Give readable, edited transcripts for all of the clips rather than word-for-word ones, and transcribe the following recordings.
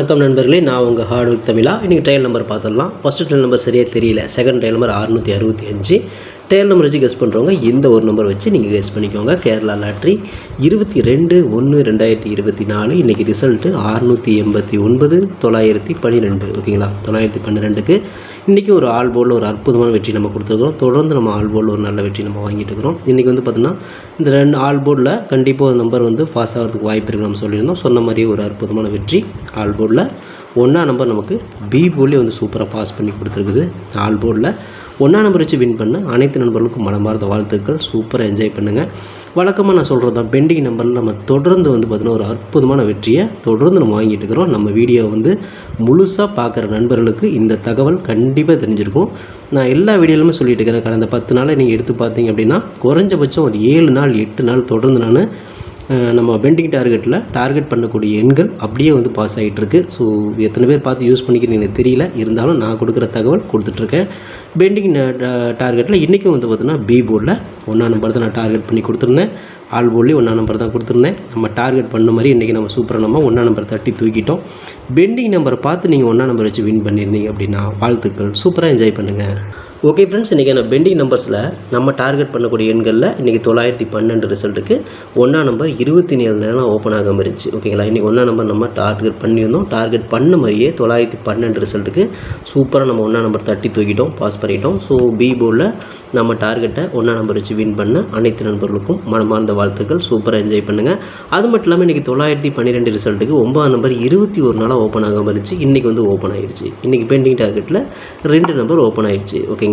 வணக்கம் நண்பர்களே, நான் உங்கள் ஹார்ட்வொர்க் தமிழா. இன்றைக்கி ட்ரையல் நம்பர் பார்த்துடலாம். ஃபஸ்ட்டு ட்ரையல் நம்பர் சரியாக தெரியல. Second trial number 665. Trial number வச்சு கெஸ் பண்ணுறவங்க இந்த ஒரு நம்பர் வச்சு நீங்கள் கெஸ் பண்ணிக்கோங்க. கேரளா லாட்ரி 22/1/2024. இன்றைக்கி ரிசல்ட்டு 689,912. ஓகேங்களா? 912க்கு இன்றைக்கி ஒரு ஆல் போர்டில் ஒரு அற்புதமான வெற்றி நம்ம கொடுத்துருக்குறோம். தொடர்ந்து நம்ம ஆல் போர்டில் ஒரு நல்ல வெற்றி நம்ம வாங்கிட்டு இருக்கிறோம். இன்றைக்கி வந்து பார்த்திங்கன்னா இந்த ரெண்டு ஆல் போர்டில் கண்டிப்பாக ஒரு நம்பர் வந்து பாஸ் ஆகிறதுக்கு வாய்ப்பு இருக்குது. நம்ம சொல்லியிருந்தோம். சொன்ன மாதிரியே ஒரு அற்புதமான வெற்றி ஆல் போர்டில். ஒன்றாம் நம்பர் நமக்கு பி போர்ட்லேயே வந்து சூப்பராக பாஸ் பண்ணி கொடுத்துருக்குது. ஆல் போர்டில் ஒன்றாம் நம்பர் வச்சு வின் பண்ண அனைத்து நண்பர்களுக்கும் மனமார்ந்த வாழ்த்துக்கள். சூப்பராக என்ஜாய் பண்ணுங்கள். வழக்கமாக நான் சொல்கிறது தான், பெண்டிங் நம்பரில் நம்ம தொடர்ந்து வந்து பார்த்திங்கன்னா ஒரு அற்புதமான வெற்றியை தொடர்ந்து நம்ம வாங்கிட்டு இருக்கிறோம். நம்ம வீடியோ வந்து முழுசாக பார்க்குற நண்பர்களுக்கு இந்த தகவல் கண்டிப்பாக தெரிஞ்சிருக்கும். நான் எல்லா வீடியோலுமே சொல்லிட்டு இருக்கிறேன். கடந்த 10 நாளை நீங்கள் எடுத்து பார்த்தீங்க அப்படின்னா குறைஞ்சபட்சம் ஒரு 7 நாள் 8 நாள் தொடர்ந்து நான் நம்ம பெண்டிங் டார்கெட் பண்ணக்கூடிய எண்கள் அப்படியே வந்து பாஸ் ஆகிட்டுருக்கு. ஸோ எத்தனை பேர் பார்த்து யூஸ் பண்ணிக்கிறீங்க எனக்கு தெரியல. இருந்தாலும் நான் கொடுக்குற தகவல் கொடுத்துட்ருக்கேன். பெண்டிங் டார்கெட்டில் இன்றைக்கும் வந்து பார்த்தீங்கன்னா பி போர்டில் ஒன்றாம் நம்பர் தான் நான் டார்கெட் பண்ணி கொடுத்துருந்தேன். ஆல் போர்ட்லேயும் ஒன்றாம் நம்பர் தான் கொடுத்துருந்தேன். நம்ம டார்கெட் பண்ண மாதிரி இன்றைக்கி நம்ம சூப்பராக நம்ம ஒன்றாம் நம்பர் தட்டி தூக்கிட்டோம். பெண்டிங் நம்பரை பார்த்து நீங்கள் ஒன்றாம் நம்பர் வச்சு வின் பண்ணியிருந்தீங்க அப்படின்னா வாழ்த்துக்கள். சூப்பராக என்ஜாய் பண்ணுங்கள். ஓகே ஃப்ரெண்ட்ஸ், இன்றைக்கி நான் பெண்டிங் நம்பர்ஸில் நம்ம டார்கெட் பண்ணக்கூடிய எண்களில் இன்றைக்கி 912 ரிசல்ட்டுக்கு ஒன்றாம் நம்பர் 27 நேரம் ஓப்பன் ஆகாமல் இருந்துச்சு. ஓகேங்களா? இன்றைக்கி ஒன்றாம் நம்பர் நம்ம டார்கெட் பண்ணியிருந்தோம். டார்கெட் பண்ண மாதிரியே 912 ரிசல்ட்டுக்கு சூப்பராக நம்ம ஒன்றாம் நம்பர் தட்டி தூக்கிட்டோம், பாஸ் பண்ணிட்டோம். ஸோ பி போர்டில் நம்ம டார்கெட்டை ஒன்றாம் நம்பர் வச்சு வின் பண்ண அனைத்து நண்பர்களுக்கும் மனமார்ந்த வாழ்த்துக்கள். சூப்பராக என்ஜாய் பண்ணுங்கள். அது மட்டும் இல்லாமல் இன்றைக்கி 912 ரிசல்ட்டுக்கு 9ஆம் நம்பர் 21 நாளாக ஓப்பன் ஆகாமல் இருந்துச்சு. இன்றைக்கி வந்து ஓப்பன் ஆகிடுச்சு. இன்றைக்கி பெண்டிங் டார்கெட்டில் 2 நம்பர் ஓப்பன் ஆகிடுச்சு. ஓகேங்களா?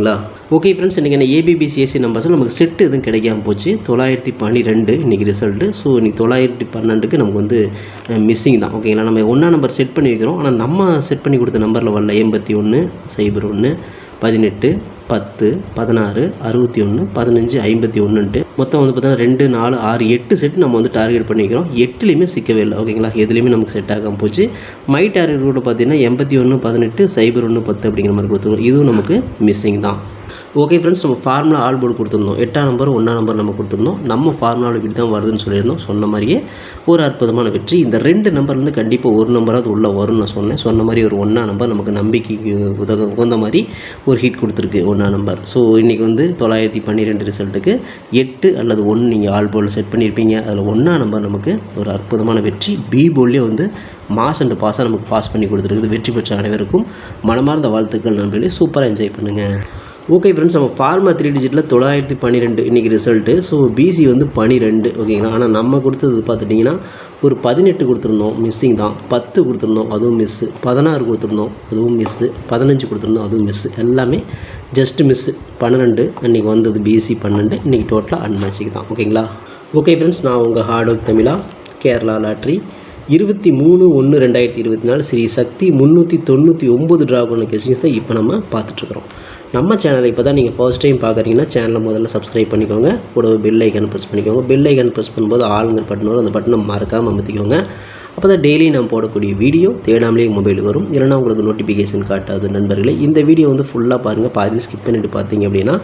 ஓகே ஃப்ரெண்ட்ஸ், இன்றைக்கி என்ன ஏபிபிசிஎஸ்சி நம்பர்ஸில் நமக்கு செட்டு எதுவும் கிடைக்காம போச்சு. 912 இன்றைக்கி ரிசல்ட்டு. ஸோ இன்றைக்கி 912க்கு நமக்கு வந்து மிஸ்ஸிங் தான். ஓகேங்களா? நம்ம ஒன்றாம் நம்பர் செட் பண்ணி வைக்கிறோம். ஆனால் நம்ம செட் பண்ணி கொடுத்த நம்பரில் வரல. 81 01 18 10 16 61 15 51 மொத்தம் வந்து பார்த்தீங்கன்னா 2 4 6 8 செட் நம்ம வந்து டார்கெட் பண்ணிக்கிறோம். 8லேயுமே சிக்கவே இல்லை. ஓகேங்களா? எதுலேயுமே நமக்கு செட் ஆகாமல் போச்சு. மை டார்கெட் கூட பார்த்தீங்கன்னா 81 18 01 10 அப்படிங்கிற மாதிரி கொடுத்துருவோம். இதுவும் நமக்கு மிஸ்ஸிங் தான். ஓகே ஃப்ரெண்ட்ஸ், நம்ம ஃபார்முலா ஆல் போர்டு கொடுத்துருந்தோம். 8ஆம் நம்பர் 1ஆம் நம்பர் நம்ம கொடுத்துருந்தோம். நம்ம ஃபார்முலாவில் இப்படி தான் வருதுன்னு சொல்லியிருந்தோம். சொன்ன மாதிரியே ஒரு அற்புதமான வெற்றி. இந்த 2 நம்பர்லேருந்து கண்டிப்பாக ஒரு நம்பராவது உள்ளே வரும்னு நான் சொன்னேன். சொன்ன மாதிரி ஒரு 1ஆம் நம்பர் நமக்கு நம்பிக்கைக்கு உகந்த மாதிரி ஒரு ஹிட் கொடுத்துருக்கு 1ஆம் நம்பர். ஸோ இன்றைக்கி வந்து 912 ரிசல்ட்டுக்கு 8 அல்லது 1 நீங்கள் ஆல் போர்டில் செட் பண்ணியிருப்பீங்க. அதில் 1ஆம் நம்பர் நமக்கு ஒரு அற்புதமான வெற்றி. பி போர்ட்லேயே வந்து மாஸ் அண்ட் பாஸாக நமக்கு பாஸ் பண்ணி கொடுத்துருக்குது. வெற்றி பெற்ற அனைவருக்கும் மனமார்ந்த வாழ்த்துக்கள் நண்பர்களே. சூப்பராக என்ஜாய் பண்ணுங்கள். ஓகே ஃப்ரெண்ட்ஸ், நம்ம ஃபார்மா 3 டிஜிட்டில் 912 இன்றைக்கி ரிசல்ட்டு. ஸோ பிசி வந்து 12. ஓகேங்களா? ஆனால் நம்ம கொடுத்தது பார்த்துட்டிங்கன்னா ஒரு 18 கொடுத்துருந்தோம், மிஸ்ஸிங் தான். 10 கொடுத்துருந்தோம், அதுவும் மிஸ்ஸு. 16 கொடுத்துருந்தோம், அதுவும் மிஸ்ஸு. 15 கொடுத்துருந்தோம், அதுவும் மிஸ்ஸு. எல்லாமே ஜஸ்ட்டு மிஸ்ஸு. 12 இன்றைக்கி வந்தது பிசி 12. இன்றைக்கி டோட்டலாக அன்மேட்சிக்கு தான். ஓகேங்களா? ஓகே ஃப்ரெண்ட்ஸ், நான் உங்கள் ஹார்ட்வொர்க் தமிழா. கேரளா லாட்ரி 23/1/2024 ஸ்ரீ சக்தி 399 ட்ரா பண்ண கெஸிங்ஸ் தான் இப்போ நம்ம பார்த்துட்ருக்குறோம். நம்ம சேனலை இப்போ தான் நீங்கள் ஃபர்ஸ்ட் டைம் பார்க்குறீங்கன்னா சேனலை முதல்ல சப்ஸ்கிரைப் பண்ணிக்கோங்க. கூட பெல் ஐக்கான் ப்ரெஸ் பண்ணிக்கோங்க. பெல் ஐக்கான் ப்ரெஸ் பண்ணும்போது ஆளுங்கிற பட்டன் வரும். அந்த பட்டனை மறக்காமல் அமர்த்திக்கோங்க. அப்போ தான் டெய்லி நான் போடக்கூடிய வீடியோ தேடாமலே மொபைலுக்கு வரும். இல்லைனா உங்களுக்கு நோட்டிஃபிகேஷன் காட்டாது. நண்பர்களே, இந்த வீடியோ வந்து ஃபுல்லாக பாருங்கள். பாதி ஸ்கிப் பண்ணிட்டு பார்த்தீங்க அப்படின்னா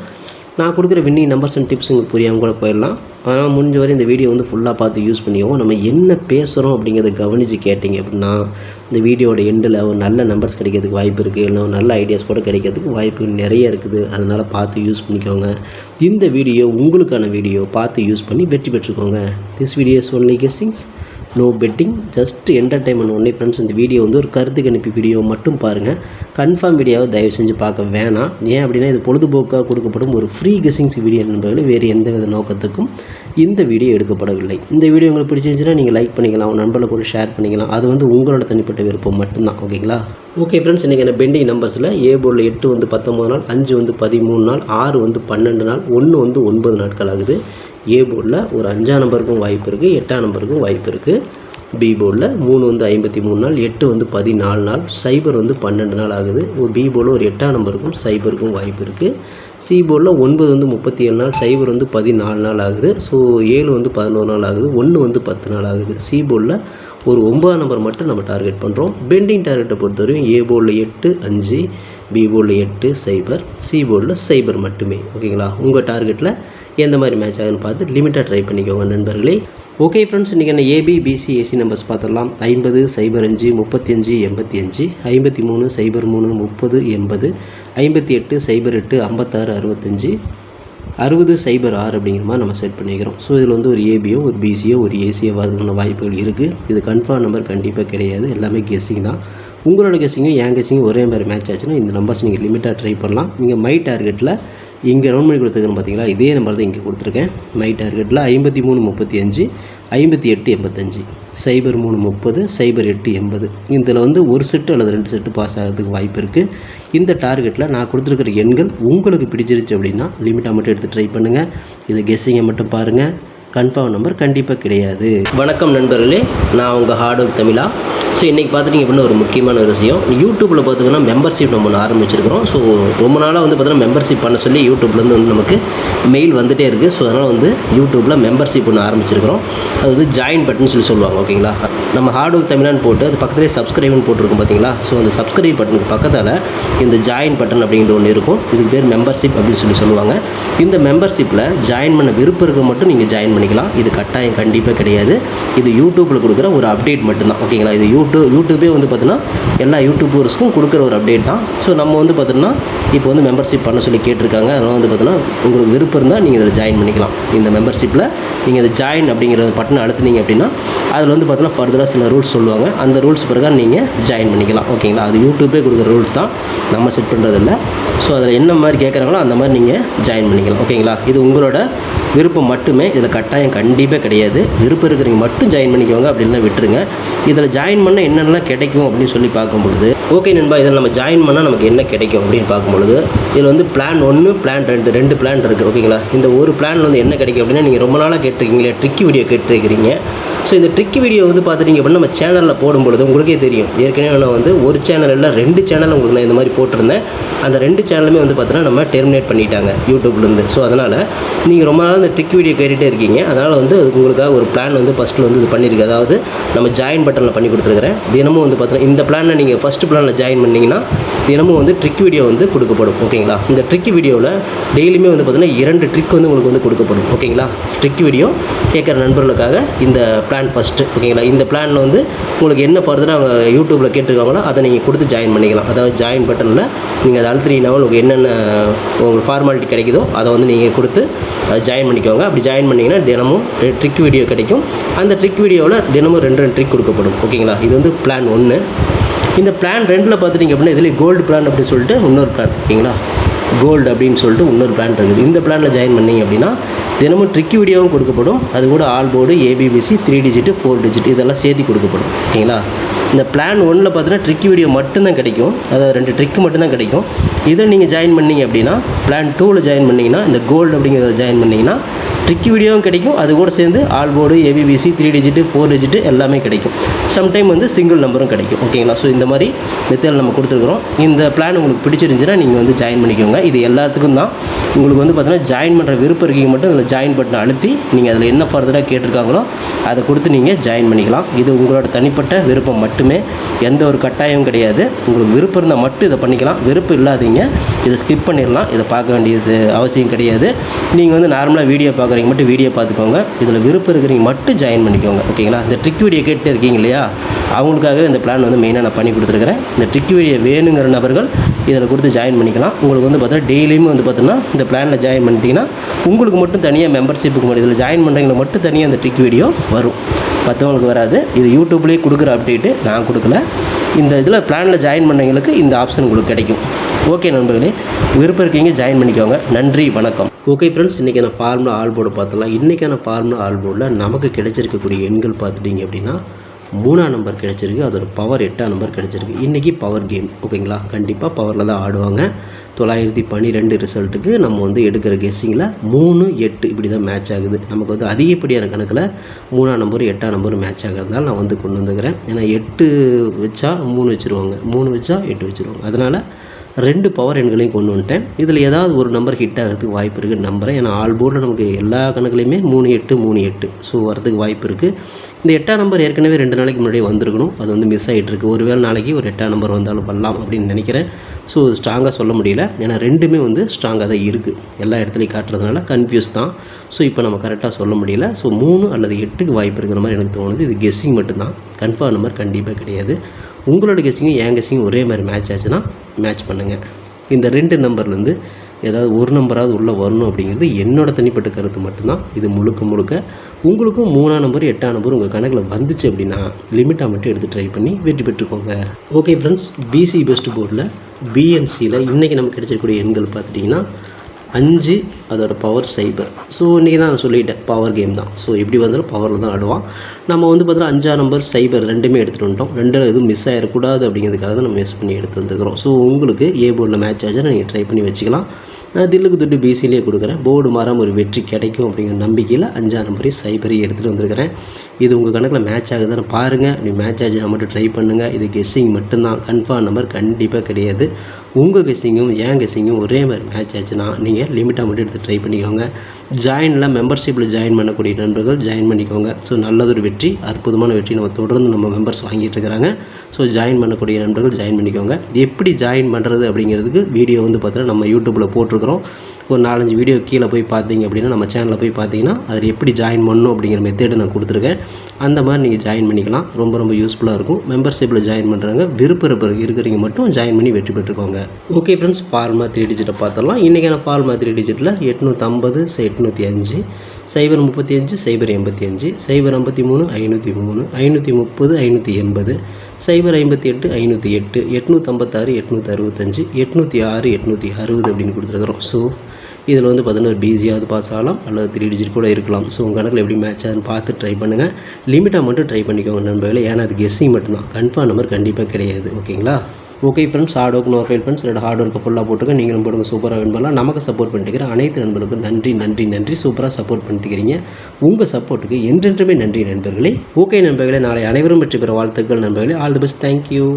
நான் கொடுக்குற வின்னிங் நம்பர்ஸ் அண்ட் டிப்ஸ் உங்களுக்கு புரியாமல் கூட போயிடலாம். ஆனால் முடிஞ்ச வரை இந்த வீடியோ வந்து ஃபுல்லாக பார்த்து யூஸ் பண்ணிக்கோங்க. நம்ம என்ன பேசுகிறோம் அப்படிங்கிறத கவனித்து கேட்டிங்க அப்படின்னா இந்த வீடியோட எண்டில் ஒரு நல்ல நம்பர்ஸ் கிடைக்கிறதுக்கு வாய்ப்பு இருக்குது. இல்லை ஒரு நல்ல ஐடியாஸ் கூட கிடைக்கிறதுக்கு வாய்ப்பு நிறைய இருக்குது. அதனால் பார்த்து யூஸ் பண்ணிக்கோங்க. இந்த வீடியோ உங்களுக்கான வீடியோ. பார்த்து யூஸ் பண்ணி வெற்றி பெற்றுக்கோங்க. This video is only guessings, no betting, just entertainment only friends. இந்த வீடியோ வந்து ஒரு கருத்து கணிப்பு வீடியோ மட்டும் பாருங்கள். கன்ஃபார்ம் வீடியோவை தயவு செஞ்சு பார்க்க வேணாம். ஏன் அப்படின்னா இது பொழுதுபோக்காக கொடுக்கப்படும் ஒரு ஃப்ரீ கெஸ்ஸிங்ஸ் வீடியோ நண்பர்களே. வேறு எந்த வித நோக்கத்துக்கும் இந்த வீடியோ எடுக்கப்படவில்லை. இந்த வீடியோ உங்களுக்கு பிடிச்சிருந்துச்சுன்னா நீங்கள் லைக் பண்ணிக்கலாம், உங்கள் நண்பர்களை கூட ஷேர் பண்ணிக்கலாம். அது வந்து உங்களோட தனிப்பட்ட விருப்பம் மட்டும்தான். ஓகேங்களா? ஓகே ஃப்ரெண்ட்ஸ், இன்றைக்கி என்ன பெண்டிங் நம்பர்ஸில் ஏ போர்டில் 8 வந்து 19 நாள், 5 வந்து 13 நாள், 6 வந்து 12 நாள், 1 வந்து 9 நாட்கள் ஆகுது. ஏ போர்டில் ஒரு 5ஆம் நம்பருக்கும் வாய்ப்பு இருக்குது, 8ஆம் நம்பருக்கும் வாய்ப்பு இருக்குது. பி போர்டில் 3 வந்து 53 நாள், 8 வந்து 14 நாள், 0 வந்து 12 நாள் ஆகுது. பி போர்டில் ஒரு 8ஆம் நம்பருக்கும் 0க்கும் வாய்ப்பு இருக்குது. சி போர்டில் 9 வந்து 37 நாள், 0 வந்து 14 நாள் ஆகுது. ஸோ 7 வந்து 11 நாள் ஆகுது, 1 வந்து 10 நாள் ஆகுது. சி போர்டில் ஒரு 9 நம்பர் மட்டும் நம்ம டார்கெட் பண்ணுறோம். பெண்டிங் டார்கெட்டை பொறுத்தவரையும் ஏ போர்டில் 8, 5, பி போர்டில் 8, 0, சி போர்டில் 0 மட்டுமே. ஓகேங்களா? உங்கள் டார்கெட்டில் எந்த மாதிரி மேட்ச் ஆகுதுன்னு பார்த்து லிமிட்டாக ட்ரை பண்ணிக்கோங்க நண்பர்களே. ஓகே ஃப்ரெண்ட்ஸ், இன்றைக்கி என்ன ஏபி, பிசி, ஏசி நம்பர்ஸ் பார்த்துடலாம். 50, 05, 35, 85, 53, 03, 30, 80, 58, 08, 56, 65, 60, 06 அப்படிங்கிற மாதிரி நம்ம செட் பண்ணிக்கிறோம். ஸோ இதில் வந்து ஒரு ஏபியோ, ஒரு பிசியோ, ஒரு ஏசியோ வரதுக்கான வாய்ப்புகள் இருக்குது. இது கன்ஃபார்ம் நம்பர் கண்டிப்பாக கிடையாது, எல்லாமே கெஸ்ஸிங் தான். உங்களோட கெஸ்ஸிங்கும் என் கெஸ்ஸிங்கும் ஒரே மாதிரி மேட்ச் ஆச்சுன்னா இந்த நம்பர்ஸ் நீங்கள் லிமிட்டாக ட்ரை பண்ணலாம். நீங்கள் மை டார்கெட்டில் இங்கே ரவுண்ட் பண்ணி கொடுத்துருக்கேன் பார்த்தீங்களா, இதே நம்பர் தான் இங்கே கொடுத்துருக்கேன். மை டார்கெட்டில் 53, 35, 58, 85, 03, 30, 08, 80. இதில் வந்து ஒரு செட்டு அல்லது 2 செட்டு பாஸ் ஆகிறதுக்கு வாய்ப்பு இருக்குது. இந்த டார்கெட்டில் நான் கொடுத்துருக்கிற எண்கள் உங்களுக்கு பிடிச்சிருச்சு அப்படின்னா லிமிட்டாக மட்டும் எடுத்து ட்ரை பண்ணுங்கள். இது கெஸ்ஸிங்கை மட்டும் பாருங்கள், கன்ஃபார்ம் நம்பர் கண்டிப்பாக கிடையாது. வணக்கம் நண்பர்களே, நான் உங்கள் ஹார்ட் ஒர்க் தமிழா. ஸோ இன்றைக்கி பார்த்துட்டிங்க அப்படின்னா ஒரு முக்கியமான ஒரு விஷயம், யூடியூப்பில் பார்த்திங்கன்னா மெம்பர்ஷிப் நம்ம ஒன்று ஆரம்பிச்சிருக்கிறோம். ஸோ ரொம்ப நாளாக வந்து பார்த்தீங்கன்னா மெம்பர்ஷிப் பண்ண சொல்லி யூடியூப்லேருந்து வந்து நமக்கு மெயில் வந்துகிட்டே இருக்குது. ஸோ அதனால் வந்து யூடியூப்பில் மெம்பர்ஷிப் ஒன்று ஆரம்பிச்சிருக்கிறோம். அது வந்து ஜாயின் பட்டன் சொல்லி சொல்லுவாங்க. ஓகேங்களா? நம்ம ஹார்ட் ஒர்க் தமிழான்னு போட்டு அது பக்கத்துலேயே சப்ஸ்கிரைப்னு போட்டிருக்கோம் பார்த்தீங்களா. ஸோ அந்த சப்ஸ்கிரைப் பட்டனுக்கு பக்கத்தில் இந்த ஜாயின் பட்டன் அப்படிங்கிற ஒன்று இருக்கும். இதுக்கு பேர் மெம்பர்ஷிப் அப்படின்னு சொல்லி சொல்லுவாங்க. இந்த மெம்பர்ஷிப்பில் ஜாயின் பண்ண விருப்பம் இருக்க மட்டும் நீங்கள் ஜாயின் பண்ணிக்கலாம். இது கட்டாயம் கண்டிப்பாக கிடையாது. இது யூடியூப்பில் கொடுக்குற ஒரு அப்டேட் மட்டும்தான். ஓகேங்களா? இது யூடியூபே வந்து பார்த்தீங்கன்னா எல்லா யூடியூபர்ஸ்க்கும் கொடுக்குற ஒரு அப்டேட் தான். ஸோ நம்ம வந்து பார்த்தீங்கன்னா இப்போ வந்து மெம்பர்ஷிப் பண்ண சொல்லி கேட்டிருக்காங்க. அதனால் வந்து பார்த்தீங்கன்னா உங்களுக்கு விருப்பம் இருந்தால் நீங்கள் இதில் ஜாயின் பண்ணிக்கலாம். இந்த மெம்பர்ஷிப்பில் நீங்கள் இதை ஜாயின் அப்படிங்கிற பட்டனை அழுத்துனீங்க அப்படின்னா அதில் வந்து பார்த்தீங்கன்னா ஃபர்தராக சில ரூல்ஸ் சொல்லுவாங்க. அந்த ரூல்ஸ் பிரகாரம் நீங்கள் ஜாயின் பண்ணிக்கலாம். ஓகேங்களா? அது யூடியூபே கொடுக்குற ரூல்ஸ் தான், நம்ம செட் பண்ணுறதில்ல. ஸோ அதில் என்ன மாதிரி கேட்குறாங்களோ அந்த மாதிரி நீங்கள் ஜாயின் பண்ணிக்கலாம். ஓகேங்களா? இது உங்களோட விருப்பம் மட்டுமே, இதில் கட்டாயம் கண்டிப்பாக கிடையாது. விருப்பம் இருக்கிறவங்க மட்டும் ஜாயின் பண்ணிக்கோங்க, அப்படின்னா விட்டுருங்க. இதில் ஜாயின் பண்ண என்னென்னலாம் கிடைக்கும் அப்படின்னு சொல்லி பார்க்கும்பொழுது, ஓகே நண்பா, இதில் நம்ம ஜாயின் பண்ணால் நமக்கு என்ன கிடைக்கும் அப்படின்னு பார்க்கும்பொழுது, இதில் வந்து பிளான் 1, பிளான் 2, 2 பிளான் இருக்குது. ஓகேங்களா? இந்த ஒரு பிளான் வந்து என்ன கிடைக்கும் அப்படின்னா, நீங்கள் ரொம்ப நாளாக கேட்டிருக்கீங்களே ட்ரிக்கி வீடியோ கேட்டிருக்கிறீங்க. ஸோ இந்த ட்ரிக்கி வீடியோ வந்து பார்த்துட்டிங்க அப்படின்னா நம்ம சேனலில் போடும்பொழுது உங்களுக்கே தெரியும். ஏற்கனவே நான் வந்து ஒரு சேனல் இல்லை 2 சேனல் உங்களுக்கு நான் இந்த மாதிரி போட்டிருந்தேன். அந்த 2 சேனலுமே வந்து பார்த்தீங்கன்னா நம்ம டெர்மினேட் பண்ணிட்டாங்க யூடியூப்லேருந்து. ஸோ அதனால் நீங்கள் ரொம்ப நாள் இந்த ட்ரிக் வீடியோ கேட்டுகிட்டே இருக்கீங்க. அதனால் வந்து உங்களுக்காக ஒரு பிளான் வந்து ஃபஸ்ட்டில் வந்து இது பண்ணியிருக்கு. அதாவது நம்ம ஜாயின் பட்டனில் பண்ணி கொடுத்துருக்குறேன். தினமும் வந்து பார்த்தீங்கன்னா இந்த பிளானில் நீங்கள் ஃபஸ்ட்டு பிளானில் ஜாயின் பண்ணிங்கன்னா தினமும் வந்து ட்ரிக் வீடியோ வந்து கொடுக்கப்படும். ஓகேங்களா? இந்த ட்ரிக் வீடியோவில் டெய்லியுமே வந்து பார்த்தீங்கன்னா 2 ட்ரிக் வந்து உங்களுக்கு வந்து கொடுக்கப்படும். ஓகேங்களா? ட்ரிக் வீடியோ கேட்குற நண்பர்களுக்காக இந்த பிளான் ஃபஸ்ட்டு. ஓகேங்களா? இந்த பிளானில் வந்து உங்களுக்கு என்ன ஃபர்தராக அவங்க யூடியூப்பில் கேட்டிருக்காங்களோ அதை நீங்கள் கொடுத்து ஜாயின் பண்ணிக்கலாம். அதாவது ஜாயின் பட்டனில் நீங்கள் அதை அழுத்தினீங்கன்னா உங்களுக்கு என்னென்ன உங்களுக்கு ஃபார்மாலிட்டி கிடைக்குதோ அதை வந்து நீங்கள் கொடுத்து ஜாயின் பண்ணிக்கோங்க. அப்படி ஜாயின் பண்ணிங்கன்னா தினமும் ட்ரிக் வீடியோ கிடைக்கும். அந்த ட்ரிக் வீடியோவில் தினமும் 2 ட்ரிக் கொடுக்கப்படும். ஓகேங்களா? இது வந்து பிளான் 1. இந்த பிளான் 2ல் பார்த்துட்டிங்க அப்படின்னா இதில் கோல்டு பிளான் அப்படின்னு சொல்லிட்டு இன்னொரு பிளான். ஓகேங்களா? கோல்டு அப்படின்னு சொல்லிட்டு இன்னொரு பிளான் இருக்குது. இந்த பிளானில் ஜாயின் பண்ணிங்க அப்படின்னா தினமும் ட்ரிக் வீடியோவும் கொடுக்கப்படும். அது கூட all board, ABBC, 3 digit, 4 digit இதெல்லாம் சேர்த்து கொடுக்கப்படும். ஓகேங்களா? இந்த பிளான் 1ல் பார்த்தீங்கன்னா ட்ரிக் வீடியோ மட்டும்தான் கிடைக்கும். அதாவது 2 ட்ரிக் மட்டும்தான் கிடைக்கும். இதை நீங்கள் ஜாயின் பண்ணிங்க அப்படின்னா பிளான் 2ல் ஜாயின் பண்ணிங்கன்னா இந்த கோல்டு அப்படிங்கிறத ஜாயின் பண்ணிங்கன்னா ட்ரிக் வீடியோவும் கிடைக்கும். அது கூட சேர்ந்து all board, ABBC, 3 digit, 4 digit எல்லாமே கிடைக்கும். சம்டைம் வந்து சிங்கிள் நம்பரும் கிடைக்கும். ஓகேங்களா? ஸோ இந்த மாதிரி மெத்தடில் நம்ம கொடுத்துருக்குறோம். இந்த பிளான் உங்களுக்கு பிடிச்சிருந்துச்சுன்னா நீங்கள் வந்து ஜாயின் பண்ணிக்கோங்க. இது எல்லாத்துக்கும் தான். உங்களுக்கு வந்து பார்த்தீங்கன்னா ஜாயின் பண்ணுற விருப்பம் இருக்கீங்க மட்டும் அதில் ஜாயின் பட்டனை அழுத்தி நீங்கள் அதில் என்ன ஃபர்தராக கேட்டிருக்காங்களோ அதை கொடுத்து நீங்கள் ஜாயின் பண்ணிக்கலாம். இது உங்களோட தனிப்பட்ட விருப்பம் மட்டுமே, எந்த ஒரு கட்டாயமும் கிடையாது. உங்களுக்கு விருப்பம் இருந்தால் மட்டும் இதை பண்ணிக்கலாம். விருப்பம் இல்லாதீங்க இதை ஸ்கிப் பண்ணிடலாம். இதை பார்க்க வேண்டியது அவசியம் கிடையாது. நீங்கள் வந்து நார்மலாக வீடியோ பார்க்குறீங்க மட்டும் வீடியோ பார்த்துக்கோங்க. இதில் விருப்பம் இருக்கிறவங்க மட்டும் ஜாயின் பண்ணிக்கோங்க. ஓகேங்களா? இந்த ட்ரிக் வீடியோ கேட்டு இருக்கீங்க இல்லையா, அவங்களுக்காக இந்த பிளான் வந்து மெயினாக நான் பண்ணி கொடுத்துருக்குறேன். இந்த ட்ரிக் வீடியோ வேணுங்கிற நபர்கள் இதில் கொடுத்து ஜாயின் பண்ணிக்கலாம். உங்களுக்கு வந்து பார்த்தீங்கன்னா டெய்லியுமே வந்து பார்த்தீங்கன்னா இந்த பிளானில் ஜாயின் பண்ணிட்டீங்கன்னா உங்களுக்கு மட்டும் தனியாக மெம்பர்ஷிப்புக்கு மட்டும் இதில் ஜாயின் பண்ணுறவங்களுக்கு மட்டும் தனியாக அந்த ட்ரிக் வீடியோ வரும், மற்றவங்களுக்கு வராது. இது யூடியூப்லேயே கொடுக்குற அப்டேட்டு, நான் கொடுக்கல. இந்த இதில் பிளானில் ஜாயின் பண்ணவங்களுக்கு இந்த ஆப்ஷன் உங்களுக்கு கிடைக்கும். ஓகே நண்பர்களே, விருப்பம் இருக்கீங்க ஜாயின் பண்ணிக்கோங்க. நன்றி, வணக்கம். ஓகே ஃப்ரெண்ட்ஸ், இன்றைக்கான ஃபார்முலா ஆல் போர்டு பார்த்தலாம். இன்றைக்கான ஃபார்முலா ஆல் போர்டில் நமக்கு கிடைச்சிருக்கக்கூடிய எண்கள் பார்த்துட்டிங்க அப்படின்னா 3ஆம் நம்பர் கிடச்சிருக்கு. அதோட பவர் 8ஆம் நம்பர் கிடச்சிருக்கு. இன்றைக்கி பவர் கேம். ஓகேங்களா? கண்டிப்பாக பவரில் தான் ஆடுவாங்க. 912 ரிசல்ட்டுக்கு நம்ம வந்து எடுக்கிற கெஸ்ஸிங்கில் 3, 8 இப்படி தான் மேட்ச் ஆகுது. நமக்கு வந்து அதிகப்படியான கணக்கில் 3ஆம் நம்பர் 8ஆம் நம்பர் மேட்ச் ஆகிறதுனால நான் வந்து கொண்டு வந்துக்கிறேன். ஏன்னா 8 வச்சா 3 வச்சுருவாங்க, 3 வச்சா 8 வச்சுருவாங்க. அதனால் 2 பவர் எண்களையும் கொண்டு வந்துட்டேன். இதில் ஏதாவது ஒரு நம்பர் ஹிட் ஆகிறதுக்கு வாய்ப்பு இருக்குன்னு நம்புகிறேன். ஏன்னா ஆல் போர்டில் நமக்கு எல்லா கணக்குலையுமே 3 8 3 8 ஸோ வரதுக்கு வாய்ப்பு இருக்குது. இந்த 8ஆம் நம்பர் ஏற்கனவே 2 நாளைக்கு முன்னாடியே வந்திருக்கணும். அது வந்து மிஸ் ஆகிட்டுருக்கு. ஒருவேளை நாளைக்கு ஒரு 8ஆம் நம்பர் வந்தாலும் பண்ணலாம் அப்படின்னு நினைக்கிறேன். ஸோ ஸ்ட்ராங்காக சொல்ல முடியல. ஏன்னா 2மே வந்து ஸ்ட்ராங்காக தான் இருக்குது. எல்லா இடத்துலையும் காட்டுறதுனால கன்ஃபியூஸ் தான். ஸோ இப்போ நம்ம கரெக்டாக சொல்ல முடியல. ஸோ 3 அல்லது 8க்கு வாய்ப்பு இருக்கிற மாதிரி எனக்கு தோணுது. இது கெஸ்ஸிங் மட்டும்தான், கன்ஃபார்ம் நம்பர் கண்டிப்பாக கிடையாது. உங்களோட கெஸ்ஸிங்கும் என் கெஸ்ஸிங்கும் ஒரே மாதிரி மேட்ச் ஆச்சுன்னா மேட்ச் பண்ணுங்கள். இந்த 2 நம்பர்லேருந்து ஏதாவது ஒரு நம்பராவது உள்ளே வரணும் அப்படிங்கிறது என்னோட தனிப்பட்ட கருத்து மட்டும்தான். இது முழுக்க உங்களுக்கும் 3ஆம் நம்பர் 8ஆம் நம்பர் உங்கள் கணக்கில் வந்துச்சு அப்படின்னா லிமிட்டாக மட்டும் எடுத்து ட்ரை பண்ணி வெற்றி பெற்றுக்கோங்க. ஓகே ஃப்ரெண்ட்ஸ், பிசி பெஸ்ட் போர்டில் பிஎன்சியில் இன்றைக்கி நமக்கு கிடைச்சிருக்கக்கூடிய எண்கள் பார்த்துட்டிங்கன்னா 5 அதோட பவர் 0. ஸோ இன்றைக்கி தான் நான் சொல்லிட்டேன், பவர் கேம் தான். ஸோ எப்படி வந்தாலும் பவரில் தான் ஆடுவான். நம்ம வந்து பார்த்தீங்கன்னா 5ஆம் நம்பர் 0 2மே எடுத்துகிட்டு வந்துட்டோம். 2 எதுவும் மிஸ் ஆகிடக்கூடாது அப்படிங்கிறதுக்காக தான் நம்ம மிஸ் பண்ணி எடுத்து வந்துக்கிறோம். ஸோ உங்களுக்கு ஏ போர்டில் மேட்ச் ஆச்சுன்னா நீங்கள் ட்ரை பண்ணி வச்சுக்கலாம். நான் தில்லுக்கு துட்டு பிசிலேயே கொடுக்குறேன். போர்டு மாறாமல் ஒரு வெற்றி கிடைக்கும் அப்படிங்கிற நம்பிக்கையில் 5ஆம் நம்பரையும் 0 எடுத்துகிட்டு வந்துருக்கிறேன். இது உங்கள் கணக்கில் மேட்ச் ஆகுதுன்னு பாருங்கள். அப்படி மேட்ச் ஆச்சுன்னா மட்டும் ட்ரை பண்ணுங்கள். இது கெஸ்ஸிங் மட்டும்தான், கன்ஃபார்ம் நம்பர் கண்டிப்பாக கிடையாது. உங்கள் கெஸ்ஸிங்கும் என் கெஸ்ஸிங்கும் ஒரே மாதிரி மேட்ச் ஆச்சுன்னா நீங்கள் லிமிட்டாக மட்டும் எடுத்து ட்ரை பண்ணிக்கோங்க. ஜாயினில் மெம்பர்ஷிப்பில் ஜாயின் பண்ணக்கூடிய நண்பர்கள் ஜாயின் பண்ணிக்கோங்க. ஸோ நல்லதொரு வெற்றி, அற்புதமான வெற்றி நம்ம தொடர்ந்து நம்ம மெம்பர்ஸ் வாங்கிட்டு இருக்கிறாங்க. ஸோ ஜாயின் பண்ணக்கூடிய நண்பர்கள் ஜாயின் பண்ணிக்கோங்க. எப்படி ஜாயின் பண்ணுறது அப்படிங்கிறதுக்கு வீடியோ வந்து பார்த்தீங்கன்னா நம்ம யூடியூப்பில் போட்டிருக்கிறோம். ஒரு 4-5 வீடியோ கீழே போய் பார்த்தீங்க அப்படின்னா நம்ம சேனலில் போய் பார்த்தீங்கன்னா அதில் எப்படி ஜாயின் பண்ணணும் அப்படிங்கிற மெத்தேடு நான் கொடுத்துருக்கேன். அந்த மாதிரி நீங்கள் ஜாயின் பண்ணிக்கலாம். ரொம்ப யூஸ்ஃபுல்லாக இருக்கும். மெம்பர்ஷிப்பில் ஜாயின் பண்ணுறாங்க விருப்ப இருக்கிறவங்க மட்டும் ஜாயின் பண்ணி வெற்றி பெற்றுக்கோங்க. ஓகே ஃப்ரெண்ட்ஸ், ஃபார்முலா 3 டிஜிட்டை பார்த்துடலாம். இன்றைக்கான ஃபார்முலா 3 டிஜிட்டில் 850 805 035 085 053 503 530 580 058 508 856 865 806 860 அப்படின்னு கொடுத்துருக்குறோம். ஸோ இதில் வந்து பார்த்தீங்கன்னா ஒரு பிசியாவது பாஸ் ஆகலாம் அல்லது 3 டிஜிட் கூட இருக்கலாம். ஸோ உங்கள் கணக்கில் எப்படி மேட்ச் ஆகுதுன்னு பார்த்து ட்ரை பண்ணுங்கள். லிமிட்டாக மட்டும் ட்ரை பண்ணிக்கோங்க நண்பர்களே. ஏன்னா அது கெஸ்ஸிங் மட்டும்தான், கன்ஃபார்ம் நம்பர் கண்டிப்பாக கிடையாது. ஓகேங்களா? Okay friends, hard work no fail friends. என்னோட ஹார்ட் ஒர்க்கை ஃபுல்லாக போட்டுருங்க. நீங்களும் போடுங்க, சூப்பராக வின் பண்ணலாம். நமக்கு சப்போர்ட் பண்ணிட்டுக்கிற அனைத்து நண்பர்களுக்கும் நன்றி. சூப்பராக சப்போர்ட் பண்ணிட்டுக்கிறீங்க. உங்கள் சப்போர்ட்டுக்கு என்றென்றுமே நன்றி நண்பர்களே. ஓகே நண்பர்களே, நாளை அனைவரும் வெற்றி பெற வாழ்த்துக்கள் நண்பர்களே. All the best. தேங்க்யூ.